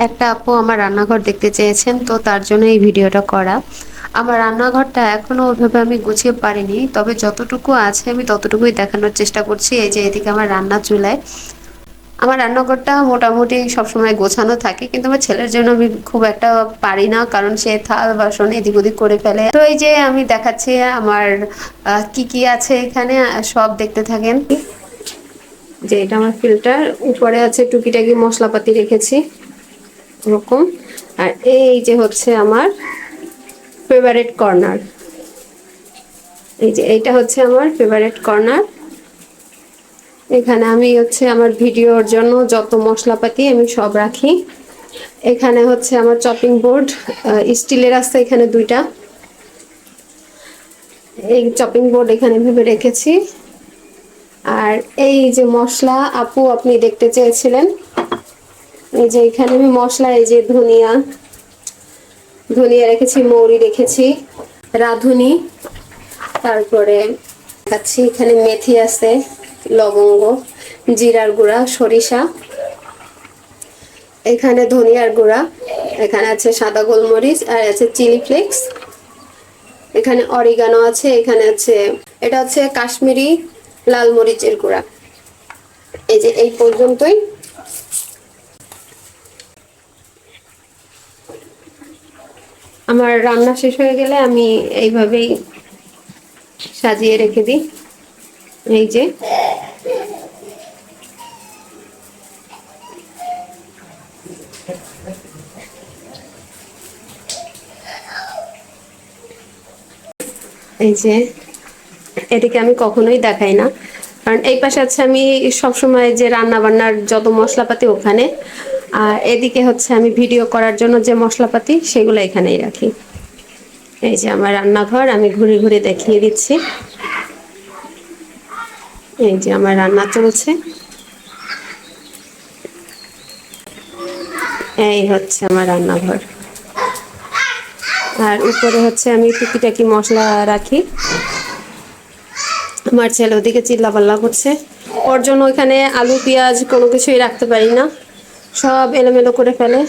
একটা আপু আমার রান্নাঘর দেখতে চেয়েছেন, তো তার জন্য এই ভিডিওটা করা। আমার রান্নাঘরটা এখনো ওইভাবে আমি গুছিয়ে পারিনি, তবে যতটুকু আছে আমি ততটুকুই দেখানোর চেষ্টা করছি। এই যে এদিকে আমার রান্না চুলায়, আমার রান্নাঘরটা মোটামুটি সবসময় গোছানো থাকে, কিন্তু আমার ছেলের জন্য আমি খুব একটা পারি না, কারণ সে থাল বাসন এদিক ওদিক করে ফেলে। তো এই যে আমি দেখাচ্ছি আমার কি কি আছে এখানে, সব দেখতে থাকেন। যে এটা আমার ফিল্টার, উপরে আছে টুকিটাকি মশলাপাতি রেখেছি এরকম। আর এই যে হচ্ছে আমার ফেভারিট কর্নার, এই যে এইটা হচ্ছে আমার ফেভারিট কর্নার। এখানে আমি হচ্ছে আমার ভিডিওর জন্য যত মশলাপাতি আমি সব রাখি। এখানে হচ্ছে আমার চপিং বোর্ড, স্টিলের আছে এখানে দুইটা, এই চপিং বোর্ড এখানে ভেবে রেখেছি। আর এই যে মশলা আপু আপনি দেখতে চেয়েছিলেন, এই যে এখানে আমি মশলা, এই যে ধনিয়া ধনিয়া রেখেছি, মৌরি রেখেছি, রাঁধুনি, তারপরে দেখাচ্ছি এখানে মেথি আছে, লবঙ্গ, জিরার গুঁড়া, সরিষা, এখানে ধনিয়ার গুঁড়া, এখানে আছে সাদা গোলমরিচ, আর আছে চিলি ফ্লেক্স, এখানে অরিগানো আছে, এখানে আছে এটা হচ্ছে কাশ্মীরি লাল মরিচের গুঁড়া। এই যে এই পর্যন্তই। আমার রান্না শেষ হয়ে গেলে আমি এইভাবেই সাজিয়ে রেখে দিই। এই যে এই যে এদিকে আমি কখনোই দেখাই না, কারণ এই পাশে আছে আমি সবসময় যে রান্না বান্নার যত মশলাপাতি ওখানে, আর এদিকে হচ্ছে আমি ভিডিও করার জন্য যে মশলাপাতি সেগুলো এখানেই রাখি। এই যে আমার রান্নাঘর, আমি ঘুরে ঘুরে দেখিয়ে দিচ্ছি। এই যে আমার রান্না চলছে, এই হচ্ছে আমার রান্নাঘর। আর উপরে হচ্ছে আমি টুকিটাকি মশলা রাখি। আমার ছেলে ওদিকে চিল্লাপাল্লা করছে, ওর জন্য ওইখানে আলু পেঁয়াজ কোনো কিছুই রাখতে পারি না, সব এলোমেলো করে ফেলে।